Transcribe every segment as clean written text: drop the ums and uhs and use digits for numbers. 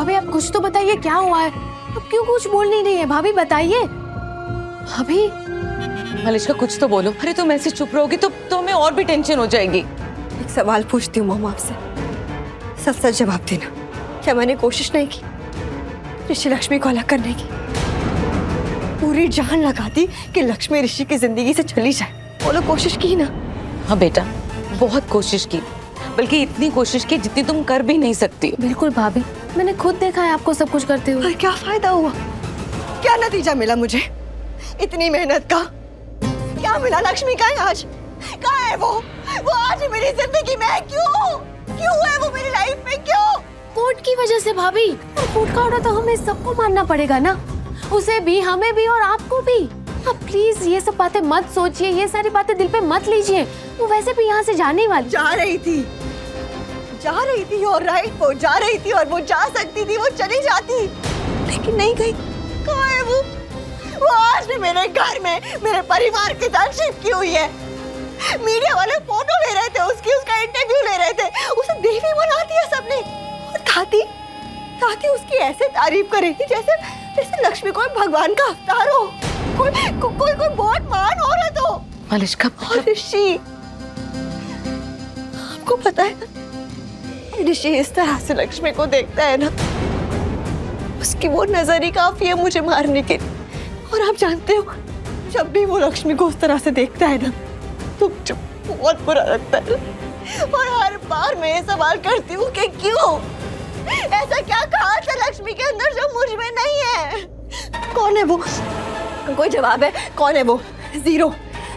भाभी आप कुछ तो बताइए, क्या हुआ है? अब क्यों कुछ बोल नहीं रही है? भाभी बताइए। भाभी मलिश्का कुछ तो बोलो। अरे तुम ऐसे चुप रहोगी तो हमें और भी टेंशन हो जाएगी। एक सवाल पूछती हूँ मॉम आपसे, सच सच जवाब देना। क्या मैंने कोशिश नहीं की ऋषि लक्ष्मी को अलग करने की? पूरी जान लगा दी कि लक्ष्मी ऋषि की जिंदगी से चली जाए। बोलो कोशिश की ना? हाँ बेटा, बहुत कोशिश की, बल्कि इतनी कोशिश की जितनी तुम कर भी नहीं सकती। बिल्कुल भाभी, मैंने खुद देखा है आपको सब कुछ करते हुए। और क्या फायदा हुआ? क्या नतीजा मिला मुझे इतनी मेहनत का? क्या मिला? लक्ष्मी का है आज? कहाँ है वो आज मेरी जिंदगी में है? क्यों है वो मेरी लाइफ में? क्यों? कोर्ट की वजह से भाभी। और कोर्ट का ऑर्डर तो हमें सबको मानना पड़ेगा ना, उसे भी, हमें भी और आपको भी। आप प्लीज ये सब बातें मत सोचिए, ये सारी बातें दिल पे मत लीजिए। वो वैसे भी यहाँ से जाने वाली। जा रही थी और राइट, वो जा रही थी और वो जा सकती थी, वो चली जाती, लेकिन नहीं गई। कहाँ है वो आज भी मेरे घर में मेरे परिवार के साथ चिपकी हुई है। मीडिया वाले फोटो ले रहे थे उसका इंटरव्यू ले रहे थे, उसे देवी बना दिया सबने। और ताती उसकी ऐसे तारीफ कर रही थी जैसे लक्ष्मी कोई भगवान का अवतार हो, कोई बहुत महान औरत हो। मलिश्का और ऋषि, आपको पता है ऋषि इस तरह से लक्ष्मी को देखता है ना, उसकी वो नजर ही काफी है मुझे मारने के। और आप जानते हो, जब भी वो लक्ष्मी को उस तरह से देखता है ना, तो मुझे बहुत बुरा लगता है। और हर बार मैं ये सवाल करती हूँ कि क्यों? ऐसा क्या कहा था लक्ष्मी के अंदर जो मुझ में नहीं है? कौन है वो? कोई जवाब है? कौन है वो? जीरो,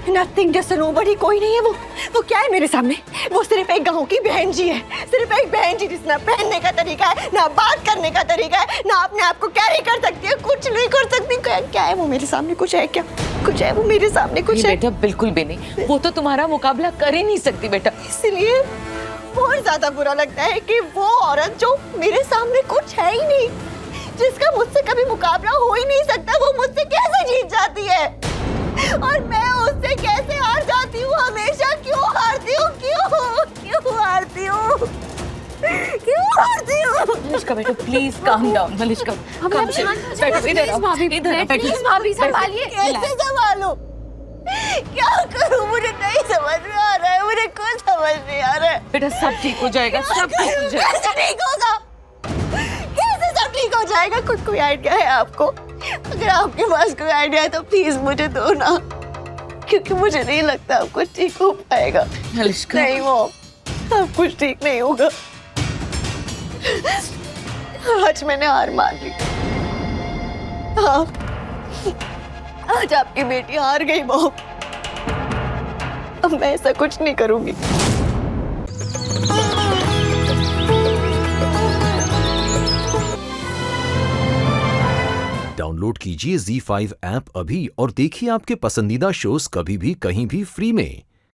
नथिंग, जस्ट नोबडी, कोई नहीं है वो क्या है मेरे सामने? वो सिर्फ एक गांव की बहन जी है, सिर्फ एक बहन जी जिसना पहनने का तरीका है, ना बात करने का तरीका है, ना अपने आप को कैरी कर सकती है, कुछ नहीं कर सकती। क्या है वो मेरे सामने? कुछ है क्या? कुछ है वो मेरे सामने? कुछ है? बेटा बिल्कुल भी नहीं, वो तो तुम्हारा मुकाबला कर ही नहीं सकती बेटा। इसलिए बहुत ज्यादा बुरा लगता है कि वो औरत जो मेरे सामने कुछ है ही नहीं, जिसका मुझसे कभी मुकाबला हो ही नहीं सकता, वो मुझसे कैसे जीत जाती है और मैं उससे कैसे हार जाती हूँ हमेशा? क्यों हारती हूँ? क्यों हारती हूँ? मलिश्का बेटा please calm down. Malishka please भाभी संभालिए। कैसे संभालूं? क्या करूं? मुझे नहीं समझ में आ रहा है, मुझे कुछ समझ नहीं आ रहा है। बेटा सब ठीक हो जाएगा, सब ठीक हो जाएगा। कैसे ठीक होगा? कैसे सब ठीक हो जाएगा? कोई आइडिया है आपको? अगर आपके पास कोई आइडिया है तो प्लीज मुझे दो ना, क्योंकि मुझे नहीं लगता अब कुछ ठीक हो पाएगा। मलिश्का नहीं वो, अब कुछ ठीक नहीं होगा। आज मैंने हार मान ली। हाँ, आज आपकी बेटी हार गई मॉम। अब मैं ऐसा कुछ नहीं करूंगी। डाउनलोड कीजिए ZEE5 ऐप अभी और देखिए आपके पसंदीदा शोज कभी भी कहीं भी फ्री में।